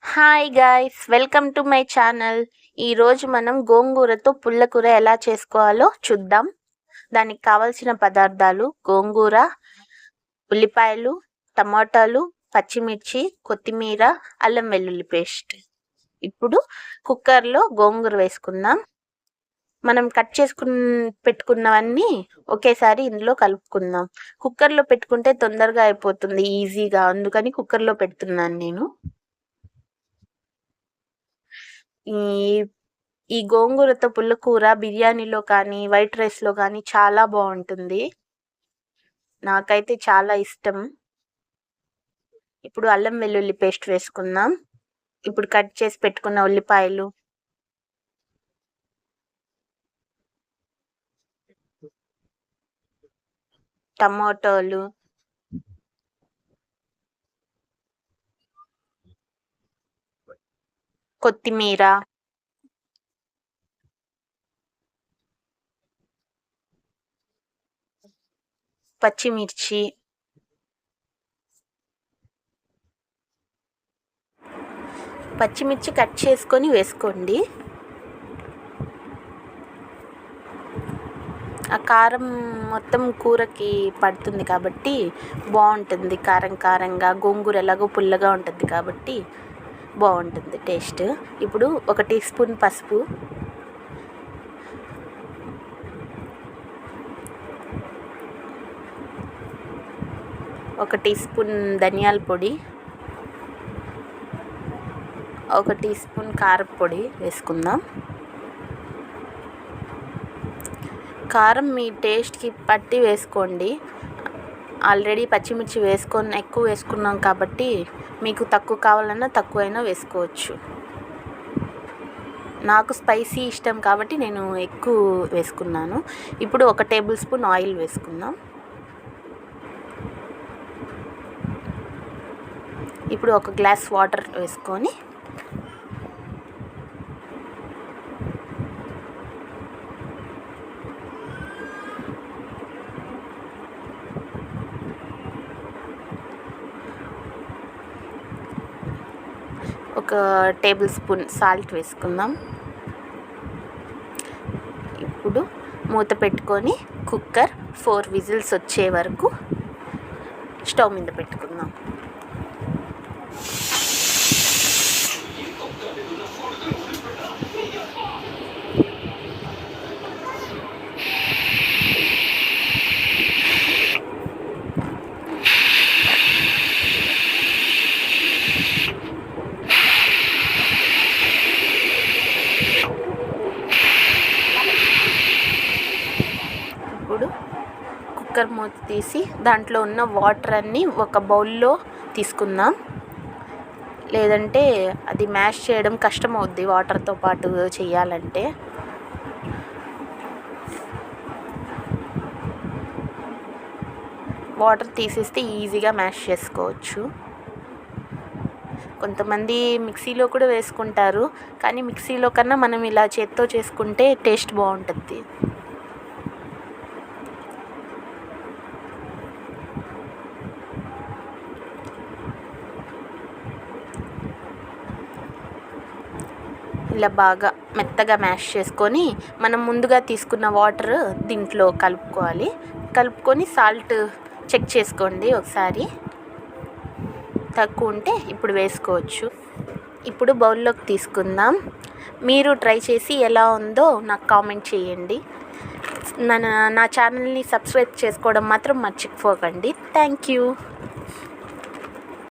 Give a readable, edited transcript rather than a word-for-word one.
Hi guys, welcome to my channel. ఈరోజు మనం గోంగూరతో పుల్లకూర ఎలా చేసుకోవాలో చూద్దాం. దానికి కావలసిన పదార్థాలు: గోంగూర, ఉల్లిపాయలు, టమాటాలు, పచ్చిమిర్చి, కొత్తిమీర, అల్లం వెల్లుల్లి పేస్ట్. ఇప్పుడు కుక్కర్లో గోంగూర వేసుకుందాం. మనం కట్ పెట్టుకున్నవన్నీ ఒకేసారి ఇందులో కలుపుకుందాం. కుక్కర్లో పెట్టుకుంటే తొందరగా అయిపోతుంది, ఈజీగా. అందుకని కుక్కర్లో పెడుతున్నాను నేను. ఈ ఈ గోంగూరతో పుల్లకూర బిర్యానీలో కానీ వైట్ రైస్లో కానీ చాలా బాగుంటుంది. నాకైతే చాలా ఇష్టం. ఇప్పుడు అల్లం వెల్లుల్లి పేస్ట్ వేసుకుందాం. ఇప్పుడు కట్ చేసి పెట్టుకున్న ఉల్లిపాయలు, టమాటోలు, కొత్తిమీర, పచ్చిమిర్చి, కట్ చేసుకొని వేసుకోండి. ఆ కారం మొత్తం కూరకి పడుతుంది కాబట్టి బాగుంటుంది. కారంగా గోంగూర ఎలాగో పుల్లగా ఉంటుంది కాబట్టి బాగుంటుంది టేస్ట్. ఇప్పుడు 1 టీ స్పూన్ పసుపు, 1 టీ స్పూన్ ధనియాల పొడి, 1 టీ స్పూన్ కారపొడి వేసుకుందాం. కారం మీ టేస్ట్కి పట్టి వేసుకోండి. ఆల్రెడీ పచ్చిమిర్చి ఎక్కువ వేసుకున్నాం కాబట్టి మీకు తక్కువ కావాలన్నా తక్కువైనా వేసుకోవచ్చు. నాకు స్పైసీ ఇష్టం కాబట్టి నేను ఎక్కువ వేసుకున్నాను. ఇప్పుడు 1 టేబుల్ స్పూన్ ఆయిల్ వేసుకుందాం. ఇప్పుడు 1 గ్లాస్ వాటర్ వేసుకొని ఒక టేబుల్ స్పూన్ సాల్ట్ వేసుకుందాం. ఇప్పుడు మూత పెట్టుకొని కుక్కర్ 4 విజిల్స్ వచ్చే వరకు స్టవ్ మీద పెట్టుకుందాం. ఇప్పుడు కుక్కర్ మూత తీసి దాంట్లో ఉన్న వాటర్ అన్నీ ఒక బౌల్లో తీసుకుందాం. లేదంటే అది మ్యాష్ చేయడం కష్టం అవుద్ది వాటర్తో పాటు చేయాలంటే. వాటర్ తీసేస్తే ఈజీగా మ్యాష్ చేసుకోవచ్చు. కొంతమంది మిక్సీలో కూడా వేసుకుంటారు, కానీ మిక్సీలో కన్నా మనం ఇలా చేత్తో చేసుకుంటే టేస్ట్ బాగుంటుంది. ఇలా బాగా మెత్తగా మ్యాష్ చేసుకొని మనం ముందుగా తీసుకున్న వాటర్ దీంట్లో కలుపుకొని సాల్ట్ చెక్ చేసుకోండి ఒకసారి. తక్కువ ఉంటే ఇప్పుడు వేసుకోవచ్చు. ఇప్పుడు బౌల్లోకి తీసుకుందాం. మీరు ట్రై చేసి ఎలా ఉందో నాకు కామెంట్ చేయండి. నా ఛానల్ని సబ్స్క్రైబ్ చేసుకోవడం మాత్రం మర్చిపోకండి. Thank you.